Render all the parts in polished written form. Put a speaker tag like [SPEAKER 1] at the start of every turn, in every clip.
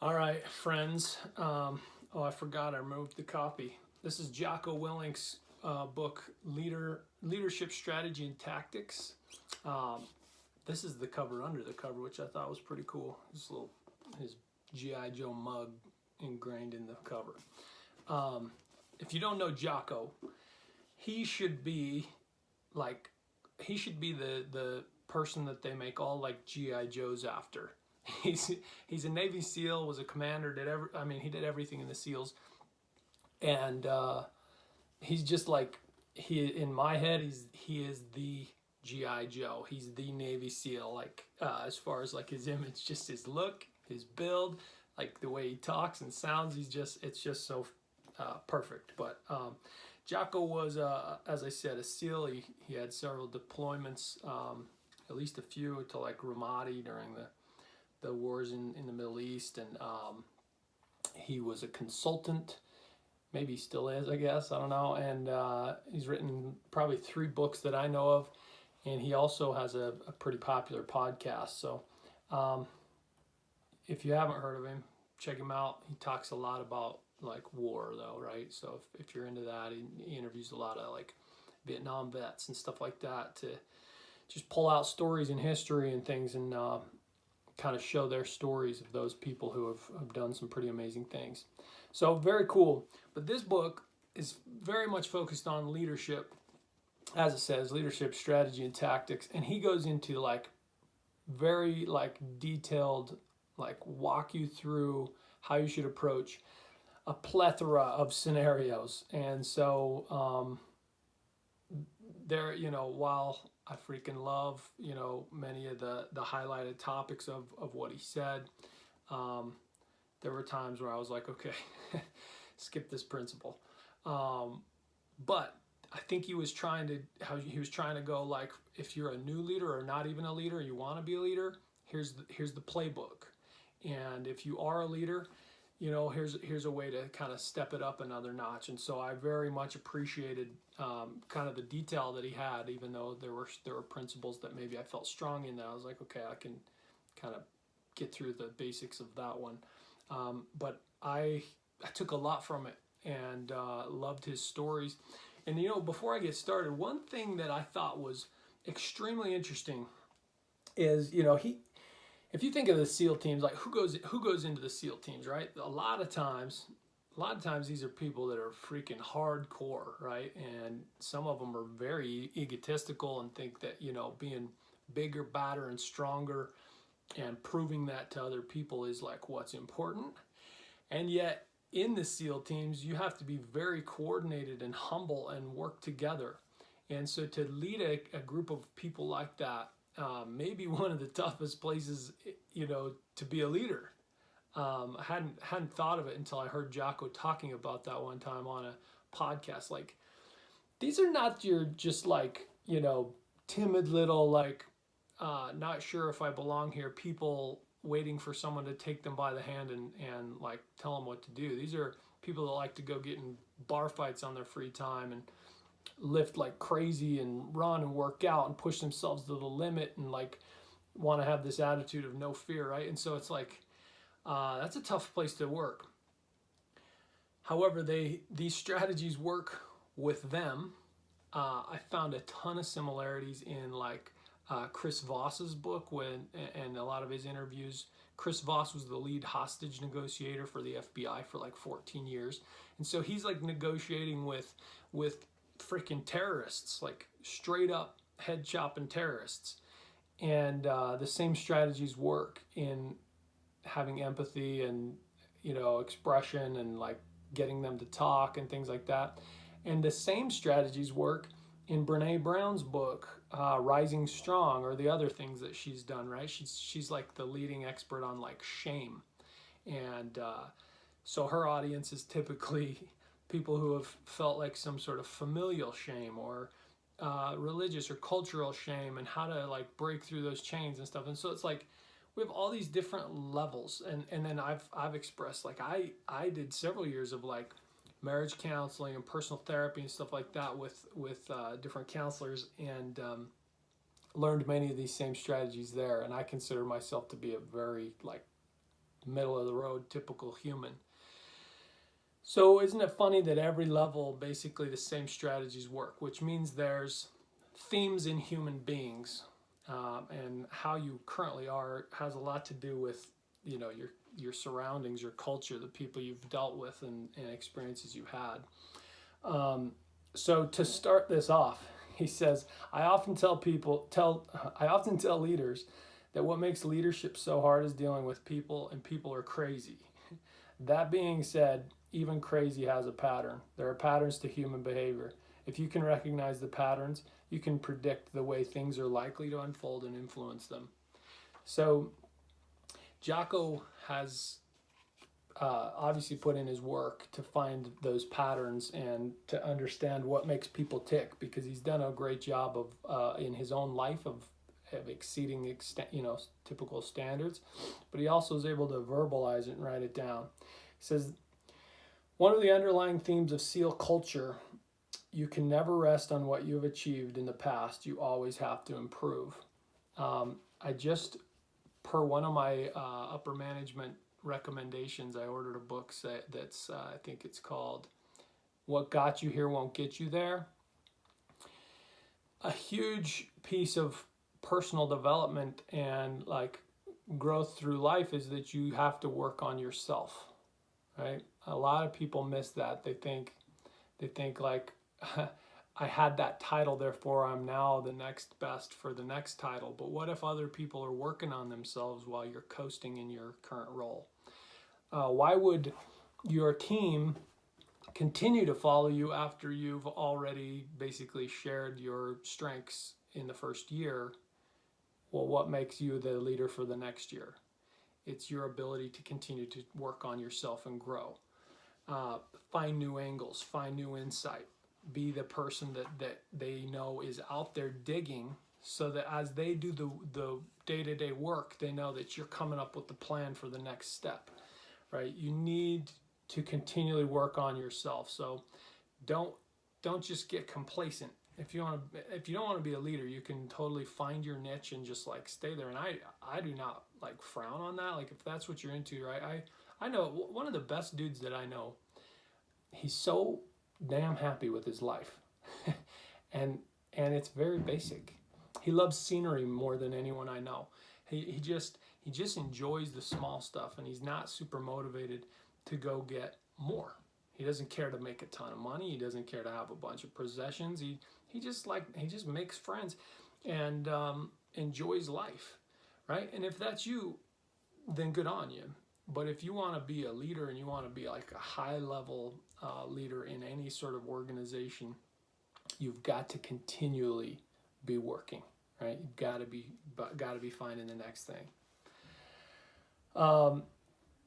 [SPEAKER 1] All right, friends. I forgot I removed the copy. This is Jocko Willink's book, Leadership Strategy and Tactics. Um, this is the cover under the cover, which I thought was pretty cool. His GI Joe mug ingrained in the cover. If you don't know Jocko, he should be like he should be the person that they make all like GI Joes after. He's he's a Navy SEAL, was a commander, he did everything in the SEALs, and he's just like in my head he is the GI Joe. He's the Navy SEAL. Like as far as like his image, just his look, his build, like the way he talks and sounds. It's just so perfect. But Jocko was, as I said, a SEAL. He had several deployments, at least a few to like Ramadi during the wars in the Middle East, and he was a consultant. Maybe he still is, I guess. I don't know. And he's written probably 3 books that I know of, and he also has a pretty popular podcast. So if you haven't heard of him, check him out. He talks a lot about like war, though, right? So if you're into that, he interviews a lot of like Vietnam vets and stuff like that to just pull out stories in history and things, and kind of show their stories of those people who have done some pretty amazing things. So very cool. But this book is very much focused on leadership, as it says, leadership strategy and tactics. And he goes into like very like detailed, like walk you through how you should approach a plethora of scenarios. And so while I freaking love, many of the highlighted topics of what he said, there were times where I was like, okay, skip this principle. But I think he was trying to go like, if you're a new leader or not even a leader, you want to be a leader, here's the playbook. And if you are a leader, here's a way to kind of step it up another notch. And so I very much appreciated kind of the detail that he had, even though there were principles that maybe I felt strong in, that I was like, okay, I can kind of get through the basics of that one. But I took a lot from it, and loved his stories. And before I get started, one thing that I thought was extremely interesting is, if you think of the SEAL teams, like who goes into the SEAL teams, right? A lot of times these are people that are freaking hardcore, right? And some of them are very egotistical and think that, being bigger, badder, and stronger and proving that to other people is like what's important. And yet in the SEAL teams, you have to be very coordinated and humble and work together. And so to lead a group of people like that, may be one of the toughest places, to be a leader. I hadn't thought of it until I heard Jocko talking about that one time on a podcast. Like, these are not your just like, timid little like, not sure if I belong here, people waiting for someone to take them by the hand and like tell them what to do. These are people that like to go get in bar fights on their free time and lift like crazy and run and work out and push themselves to the limit and like want to have this attitude of no fear, right? And so it's like that's a tough place to work. However, these strategies work with them. I found a ton of similarities in like Chris Voss's book and a lot of his interviews. Chris Voss was the lead hostage negotiator for the FBI for like 14 years. And so he's like negotiating with freaking terrorists, like straight up head chopping terrorists. And the same strategies work in having empathy and, expression and like getting them to talk and things like that. And the same strategies work in Brene Brown's book, Rising Strong, or the other things that she's done, right? She's like the leading expert on like shame. And so her audience is typically people who have felt like some sort of familial shame or religious or cultural shame, and how to like break through those chains and stuff. And so it's like we have all these different levels, and then I've expressed like I did several years of like marriage counseling and personal therapy and stuff like that with different counselors, and learned many of these same strategies there. And I consider myself to be a very like middle of the road, typical human. So isn't it funny that every level, basically the same strategies work, which means there's themes in human beings, and how you currently are has a lot to do with, your surroundings, your culture, the people you've dealt with, and experiences you've had. So to start this off, he says, I often tell leaders that what makes leadership so hard is dealing with people, and people are crazy. That being said, even crazy has a pattern. There are patterns to human behavior. If you can recognize the patterns, you can predict the way things are likely to unfold and influence them. So Jocko has obviously put in his work to find those patterns and to understand what makes people tick, because he's done a great job of in his own life of exceeding typical standards, but he also is able to verbalize it and write it down. He says, one of the underlying themes of SEAL culture: you can never rest on what you have achieved in the past. You always have to improve. Per one of my upper management recommendations, I ordered a book that's I think it's called "What Got You Here Won't Get You There." A huge piece of personal development and growth through life is that you have to work on yourself, right? A lot of people miss that. They think I had that title, therefore I'm now the next best for the next title. But what if other people are working on themselves while you're coasting in your current role? Why would your team continue to follow you after you've already basically shared your strengths in the first year? Well, what makes you the leader for the next year? It's your ability to continue to work on yourself and grow. Find new angles, find new insight. Be the person that they know is out there digging, so that as they do the day-to-day work, they know that you're coming up with the plan for the next step, right? You need to continually work on yourself. So don't just get complacent. If you don't want to be a leader, you can totally find your niche and just stay there. And I do not frown on that. If that's what you're into, right? I know one of the best dudes that I know. He's so damn happy with his life, and it's very basic. He loves scenery more than anyone I know. He just enjoys the small stuff, and he's not super motivated to go get more. He doesn't care to make a ton of money. He doesn't care to have a bunch of possessions. He just makes friends and enjoys life, right? And if that's you, then good on you. But if you want to be a leader and you want to be a high level leader in any sort of organization, you've got to continually be working, right? You've got to be finding the next thing.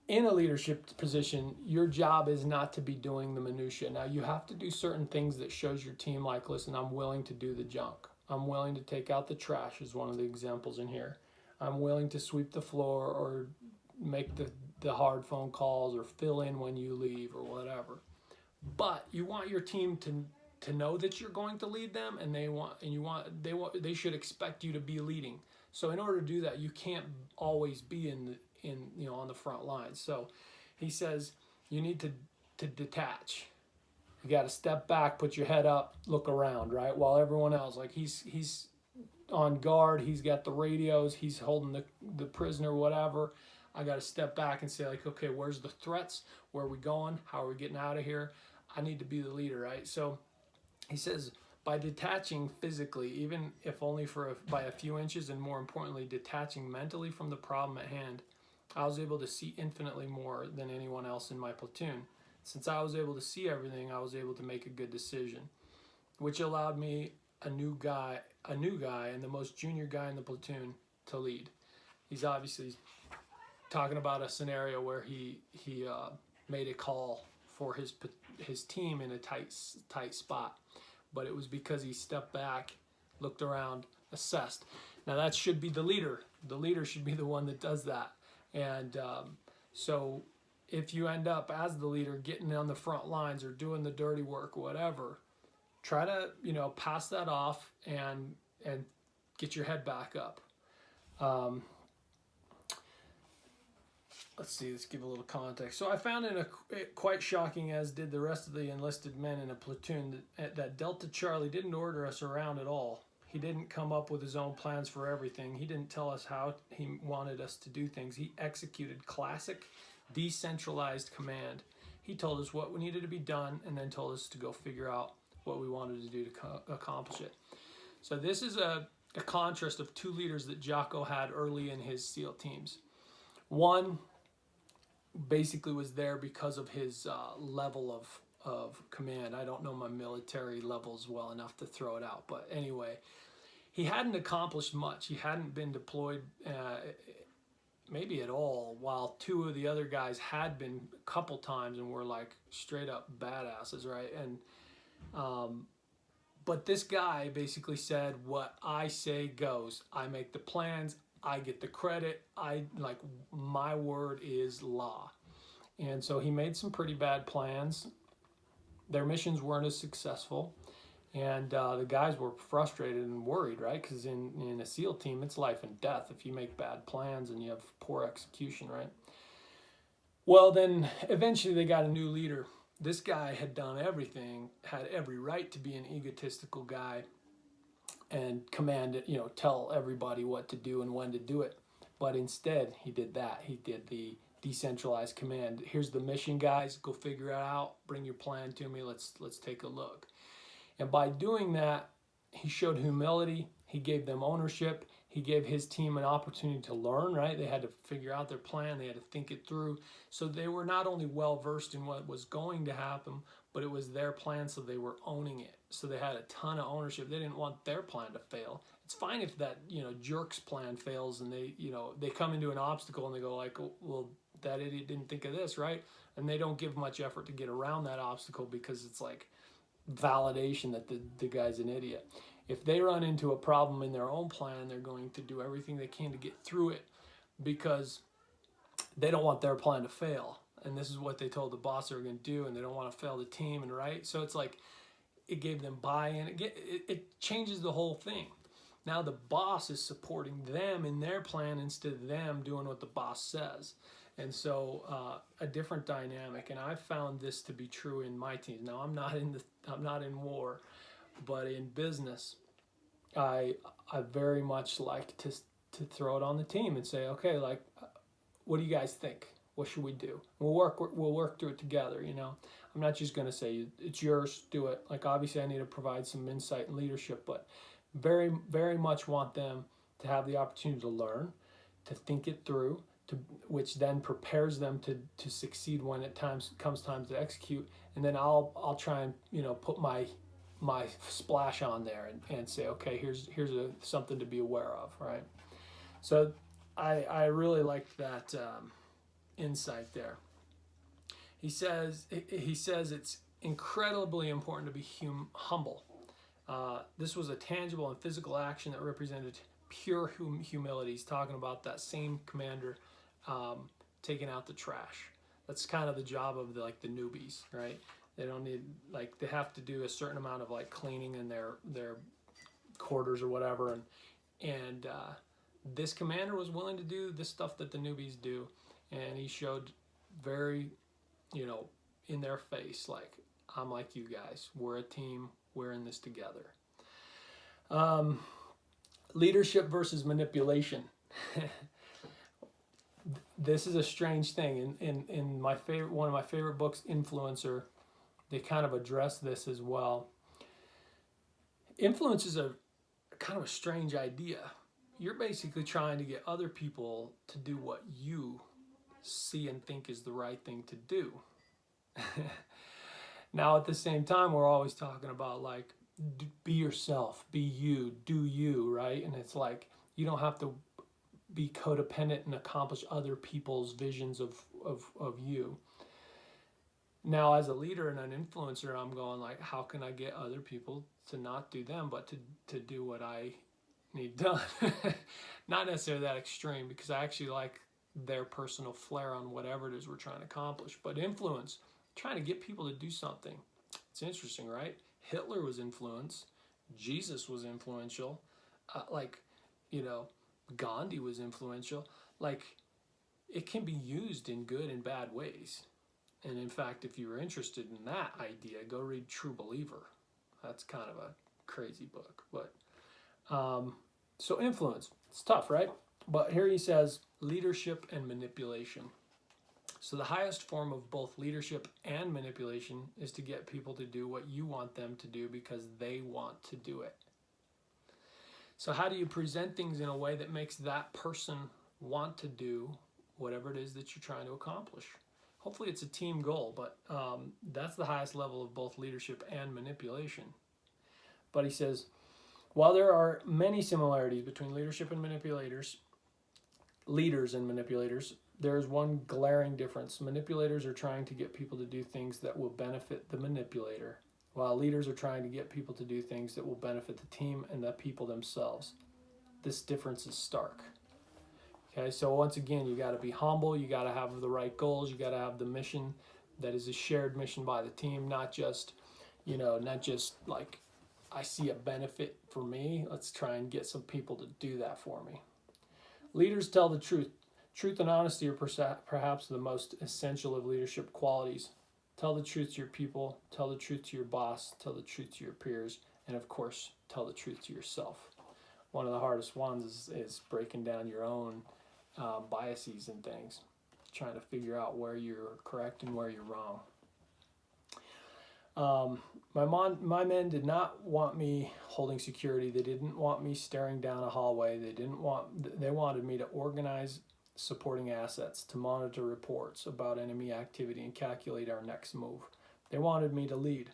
[SPEAKER 1] In a leadership position, your job is not to be doing the minutia. Now, you have to do certain things that shows your team listen, I'm willing to do the junk. I'm willing to take out the trash is one of the examples in here. I'm willing to sweep the floor or make the hard phone calls or fill in when you leave or whatever. But you want your team to know that you're going to lead them, and they should expect you to be leading. So in order to do that, you can't always be on the front lines. So he says you need to detach. You got to step back, put your head up, look around, right? While everyone else, he's on guard, he's got the radios, he's holding the prisoner, whatever. I got to step back and say okay, where's the threats? Where are we going? How are we getting out of here? I need to be the leader, right? So he says by detaching physically, even if only by a few inches, and more importantly, detaching mentally from the problem at hand, I was able to see infinitely more than anyone else in my platoon. Since I was able to see everything, I was able to make a good decision, which allowed me, a new guy and the most junior guy in the platoon, to lead. He's obviously talking about a scenario where he made a call for his team in a tight spot, but it was because he stepped back, looked around, assessed. Now that should be the leader. The leader should be the one that does that. And so if you end up as the leader getting on the front lines or doing the dirty work, whatever, try to pass that off and get your head back up. let's see, let's give a little context. So I found it quite shocking, as did the rest of the enlisted men in a platoon, that Delta Charlie didn't order us around at all. He didn't come up with his own plans for everything. He didn't tell us how he wanted us to do things. He executed classic decentralized command. He told us what needed to be done and then told us to go figure out what we wanted to do to accomplish it. So this is a contrast of two leaders that Jocko had early in his SEAL teams. One basically was there because of his level of command. I don't know my military levels well enough to throw it out, but anyway, he hadn't accomplished much. He hadn't been deployed maybe at all, while two of the other guys had been a couple times and were like straight up badasses, right? And but this guy basically said, what I say goes. I make the plans, I get the credit, my word is law. And so he made some pretty bad plans. Their missions weren't as successful, and the guys were frustrated and worried, right? Because in a SEAL team, it's life and death if you make bad plans and you have poor execution, right? Well, then eventually they got a new leader. This guy had done everything, had every right to be an egotistical guy and command it, tell everybody what to do and when to do it. But instead, he did that. He did the decentralized command. Here's the mission, guys. Go figure it out. Bring your plan to me. Let's take a look. And by doing that, he showed humility. He gave them ownership. He gave his team an opportunity to learn, right? They had to figure out their plan. They had to think it through. So they were not only well versed in what was going to happen, but it was their plan, so they were owning it. So they had a ton of ownership. They didn't want their plan to fail. It's fine if that, jerk's plan fails and they come into an obstacle and they go like, well, that idiot didn't think of this, right? And they don't give much effort to get around that obstacle because it's like validation that the guy's an idiot. If they run into a problem in their own plan, they're going to do everything they can to get through it because they don't want their plan to fail. And this is what they told the boss they were going to do, and they don't want to fail the team, and right? So it's like it gave them buy-in. It changes the whole thing. Now the boss is supporting them in their plan instead of them doing what the boss says. And so a different dynamic, and I've found this to be true in my teams. Now I'm not in war, but in business, I very much like to throw it on the team and say, okay, like, what do you guys think? What should we do? We'll work through it together. I'm not just going to say it's yours, do it. Like, obviously, I need to provide some insight and leadership, but very, very much want them to have the opportunity to learn, to think it through, which then prepares them to succeed when it comes time to execute. And then I'll try and put my splash on there and say, okay, here's something to be aware of, right? So I really liked that insight there. He says it's incredibly important to be humble. This was a tangible and physical action that represented pure humility. He's talking about that same commander taking out the trash. That's kind of the job of the newbies, right? They don't need, they have to do a certain amount of cleaning in their quarters or whatever, and this commander was willing to do this stuff that the newbies do, and he showed very, in their face, I'm like you guys. We're a team. We're in this together. Leadership versus manipulation. This is a strange thing. In one of my favorite books, Influencer, they kind of address this as well. Influence is a kind of a strange idea. You're basically trying to get other people to do what you see and think is the right thing to do. Now, at the same time, we're always talking about be yourself, be you, do you, right? And it's you don't have to be codependent and accomplish other people's visions of you. Now, as a leader and an influencer, I'm going how can I get other people to not do them, but to do what I need done? Not necessarily that extreme, because I actually like their personal flair on whatever it is we're trying to accomplish. But influence, trying to get people to do something. It's interesting, right? Hitler was influenced. Jesus was influential. Gandhi was influential. it can be used in good and bad ways. And in fact, if you're interested in that idea, go read True Believer. That's kind of a crazy book. But so influence, it's tough, right? But here he says leadership and manipulation. So the highest form of both leadership and manipulation is to get people to do what you want them to do because they want to do it. So how do you present things in a way that makes that person want to do whatever it is that you're trying to accomplish? Hopefully it's a team goal, but that's the highest level of both leadership and manipulation. But he says, while there are many similarities between leadership and leaders and manipulators, there is one glaring difference. Manipulators are trying to get people to do things that will benefit the manipulator, while leaders are trying to get people to do things that will benefit the team and the people themselves. This difference is stark. Okay, so once again, you got to be humble, you got to have the right goals, you got to have the mission that is a shared mission by the team, not just like, I see a benefit for me, let's try and get some people to do that for me. Leaders tell the truth. Truth and honesty are perhaps the most essential of leadership qualities. Tell the truth to your people, tell the truth to your boss, tell the truth to your peers, and of course, tell the truth to yourself. One of the hardest ones is breaking down your own biases and things, trying to figure out where you're correct and where you're wrong. My men did not want me holding security. They didn't want me staring down a hallway. They wanted me to organize supporting assets, to monitor reports about enemy activity and calculate our next move. They wanted me to lead.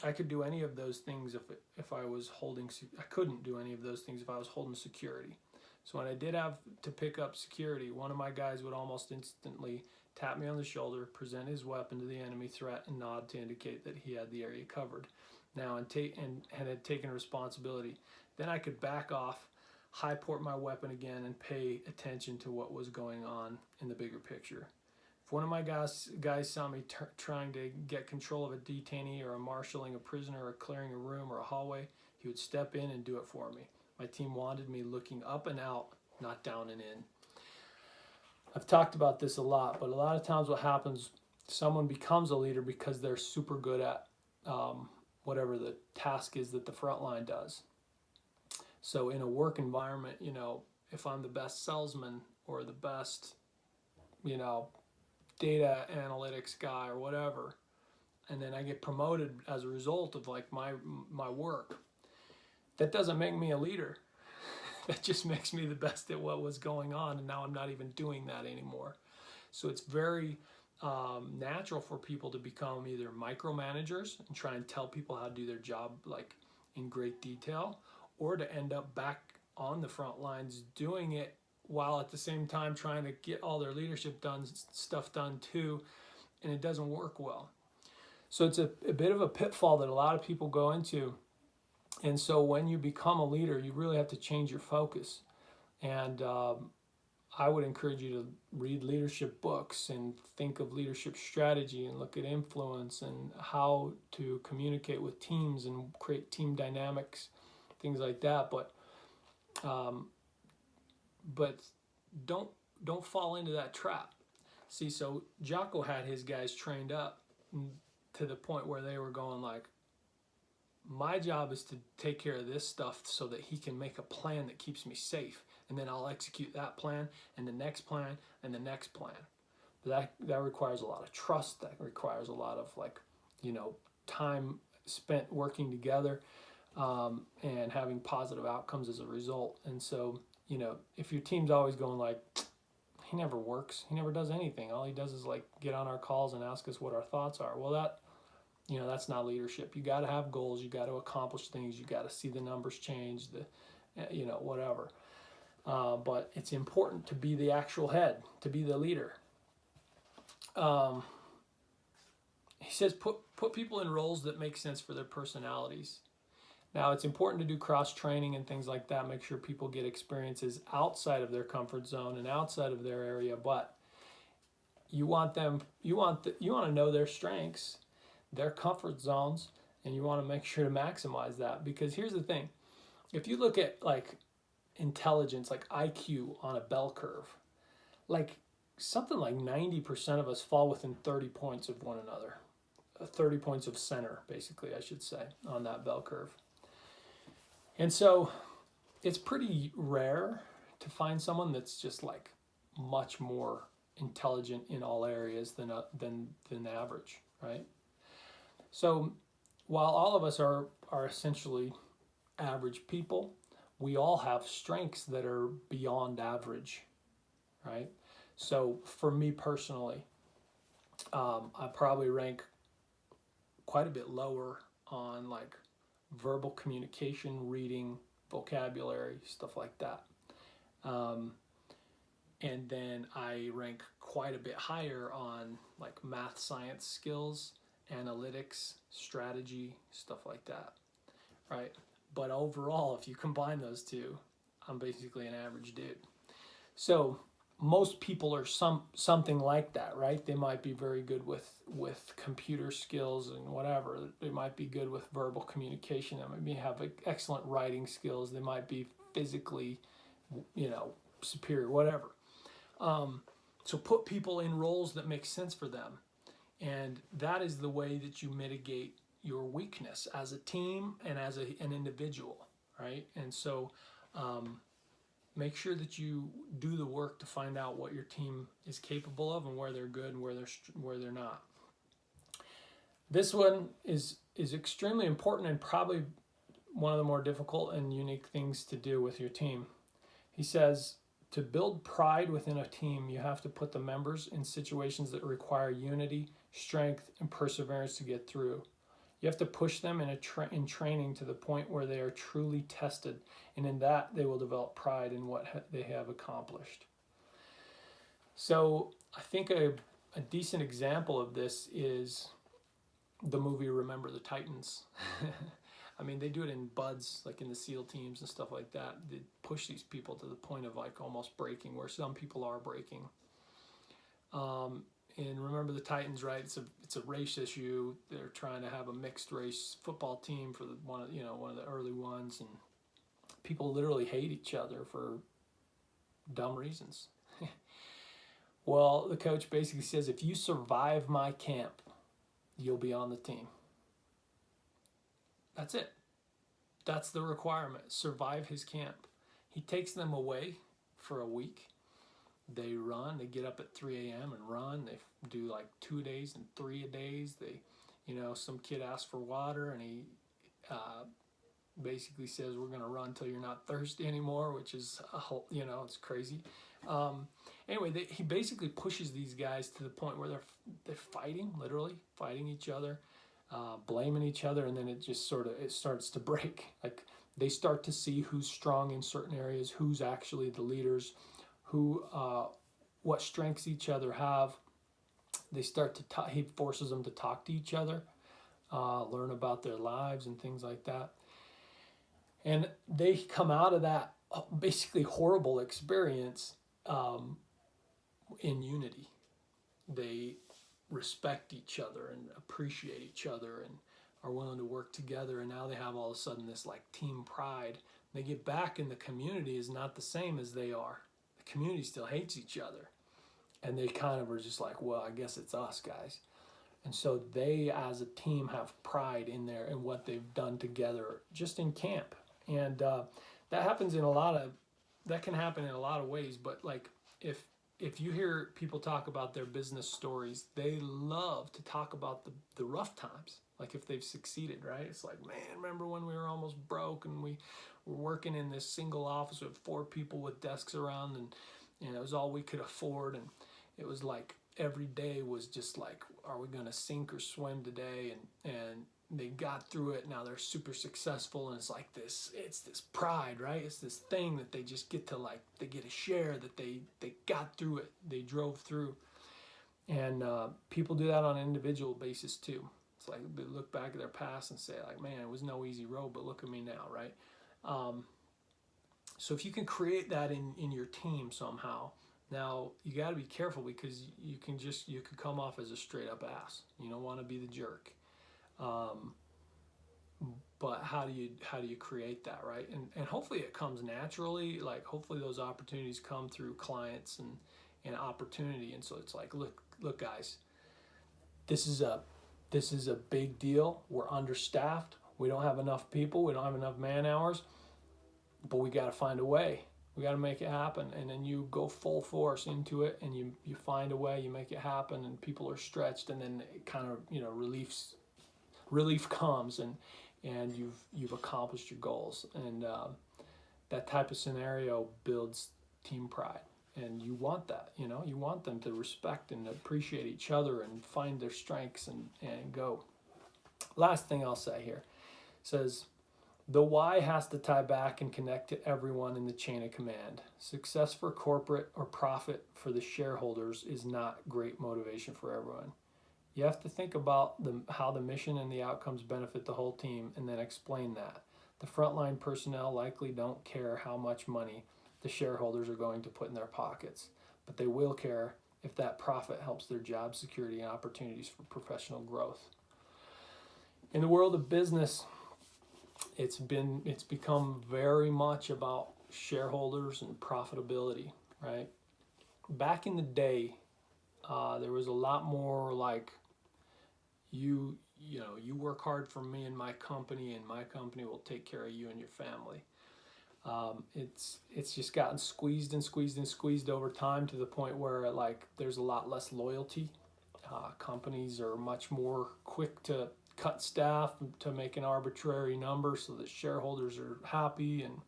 [SPEAKER 1] I could do any of those things if I was holding. I couldn't do any of those things if I was holding security. So when I did have to pick up security, one of my guys would almost instantly tap me on the shoulder, present his weapon to the enemy threat, and nod to indicate that he had the area covered. Now and had taken responsibility. Then I could back off, high port my weapon again, and pay attention to what was going on in the bigger picture. If one of my guys saw me trying to get control of a detainee or marshaling a prisoner or clearing a room or a hallway, he would step in and do it for me. My team wanted me looking up and out, not down and in. I've talked about this a lot, but a lot of times what happens, someone becomes a leader because they're super good at whatever the task is that the front line does. So in a work environment, if I'm the best salesman or the best, data analytics guy or whatever, and then I get promoted as a result of like my work, that doesn't make me a leader. That just makes me the best at what was going on, and now I'm not even doing that anymore. So it's very natural for people to become either micromanagers and try and tell people how to do their job like in great detail, or to end up back on the front lines doing it while at the same time trying to get all their leadership stuff done too, and it doesn't work well. So it's a bit of a pitfall that a lot of people go into. And so when you become a leader, you really have to change your focus. And I would encourage you to read leadership books and think of leadership strategy and look at influence and how to communicate with teams and create team dynamics, things like that. But don't fall into that trap. See, so Jocko had his guys trained up to the point where they were going like, my job is to take care of this stuff so that he can make a plan that keeps me safe, and then I'll execute that plan and the next plan and the next plan. That requires a lot of trust. That requires a lot of time spent working together and having positive outcomes as a result. And so if your team's always going like, he never works, he never does anything, all he does is like get on our calls and ask us what our thoughts are, well, that's not leadership. You got to have goals. You got to accomplish things. You got to see the numbers change, whatever. But it's important to be the actual head, to be the leader. He says put people in roles that make sense for their personalities. Now, it's important to do cross-training and things like that. Make sure people get experiences outside of their comfort zone and outside of their area. But you want to know their strengths, their comfort zones, and you want to make sure to maximize that. Because here's the thing, if you look at like intelligence, like IQ on a bell curve, like something like 90% of us fall within 30 points of one another. 30 points of center, basically, I should say, on that bell curve. And so it's pretty rare to find someone that's just like much more intelligent in all areas than average, right? So while all of us are essentially average people, we all have strengths that are beyond average, right? So for me personally, I probably rank quite a bit lower on like verbal communication, reading, vocabulary, stuff like that. And then I rank quite a bit higher on like math, science skills, analytics, strategy, stuff like that, right? But overall, if you combine those two, I'm basically an average dude. So most people are something like that, right? They might be very good with computer skills and whatever. They might be good with verbal communication. They might have excellent writing skills. They might be physically, superior, whatever. So put people in roles that make sense for them. And that is the way that you mitigate your weakness as a team and as an individual, right? And so make sure that you do the work to find out what your team is capable of and where they're good and where they're not. This one is extremely important and probably one of the more difficult and unique things to do with your team. He says, to build pride within a team, you have to put the members in situations that require unity, strength, and perseverance to get through. You have to push them in training to the point where they are truly tested, and in that they will develop pride in what they have accomplished. So I think a decent example of this is the movie Remember the Titans. I mean, they do it in buds, like in the SEAL teams and stuff like that. They push these people to the point of like almost breaking, where some people are breaking. And Remember the Titans, right? It's a race issue. They're trying to have a mixed race football team for one of the early ones, and people literally hate each other for dumb reasons. Well, the coach basically says, if you survive my camp, you'll be on the team. That's it. That's the requirement. Survive his camp. He takes them away for a week. They run. They get up at 3 a.m. and run. They do like 2 days and 3 days. Some kid asks for water, and he basically says, we're going to run until you're not thirsty anymore, which is, it's crazy. Anyway, he basically pushes these guys to the point where they're fighting, literally fighting each other, blaming each other, and then it just it starts to break. Like they start to see who's strong in certain areas, who's actually the leaders, what strengths each other have. They start to he forces them to talk to each other, learn about their lives and things like that. And they come out of that basically horrible experience in unity. They respect each other and appreciate each other and are willing to work together, and now they have all of a sudden this like team pride. They get back, and the community is not the same as they are. The community still hates each other, and they kind of are just like, well, I guess it's us guys. And so they as a team have pride in what they've done together just in camp. And that happens that can happen in a lot of ways. But like if you hear people talk about their business stories, they love to talk about the rough times, like if they've succeeded, right? It's like, man, remember when we were almost broke and we were working in this single office with 4 people with desks around, and it was all we could afford, and it was like every day was just like, are we going to sink or swim today? And they got through it. Now they're super successful, and it's this pride, right? It's this thing that they just get to they get a share that they got through it. They drove through. And people do that on an individual basis too. It's like they look back at their past and say like, man, it was no easy road, but look at me now, right? So if you can create that in your team somehow, now you got to be careful, because you could come off as a straight up ass. You don't want to be the jerk. But how do you create that, right? And hopefully it comes naturally. Like hopefully those opportunities come through clients and opportunity. And so it's like, look, guys, this is a big deal. We're understaffed. We don't have enough people. We don't have enough man hours, but we got to find a way. We got to make it happen. And then you go full force into it, and you find a way, you make it happen, and people are stretched, and then it kind of, relief comes, and you've accomplished your goals. And that type of scenario builds team pride. And you want that, you want them to respect and appreciate each other and find their strengths and go. Last thing I'll say here says, the why has to tie back and connect to everyone in the chain of command. Success for corporate or profit for the shareholders is not great motivation for everyone. You have to think about how the mission and the outcomes benefit the whole team, and then explain that. The frontline personnel likely don't care how much money the shareholders are going to put in their pockets, but they will care if that profit helps their job security and opportunities for professional growth. In the world of business, it's become very much about shareholders and profitability, right? Back in the day, there was a lot more like, you work hard for me and my company will take care of you and your family. It's just gotten squeezed and squeezed and squeezed over time, to the point where like there's a lot less loyalty. Companies are much more quick to cut staff to make an arbitrary number so that shareholders are happy, and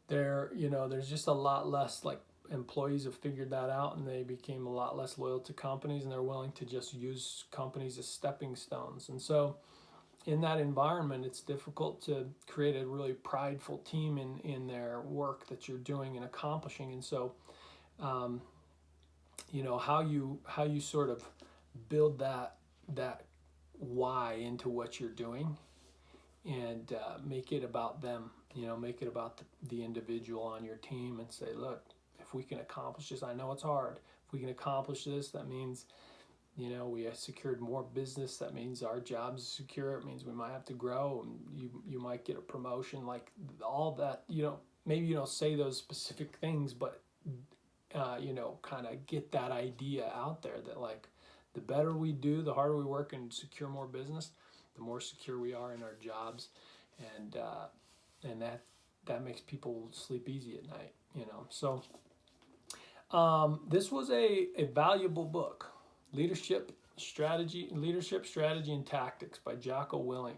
[SPEAKER 1] there's just a lot less, like, employees have figured that out, and they became a lot less loyal to companies, and they're willing to just use companies as stepping stones. And so in that environment, it's difficult to create a really prideful team in their work that you're doing and accomplishing. And so how you sort of build that why into what you're doing, and make it about them, make it about the individual on your team, and say, look, if we can accomplish this, I know it's hard. If we can accomplish this, that means, we have secured more business. That means our job's secure. It means we might have to grow, and you might get a promotion, like all that. Maybe you don't say those specific things, but kind of get that idea out there that, like, the better we do, the harder we work and secure more business, the more secure we are in our jobs, and that makes people sleep easy at night. So this was a valuable book, Leadership Strategy and Tactics by Jocko Willink.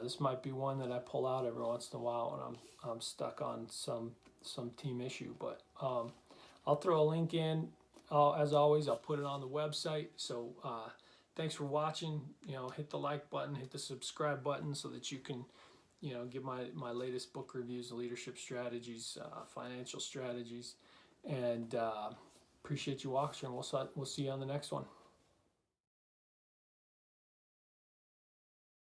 [SPEAKER 1] This might be one that I pull out every once in a while when I'm stuck on some team issue, but I'll throw a link in. As always, I'll put it on the website. So thanks for watching. Hit the like button, hit the subscribe button, so that you can get my latest book reviews, leadership strategies, financial strategies, and appreciate you watching. We'll see you on the next one.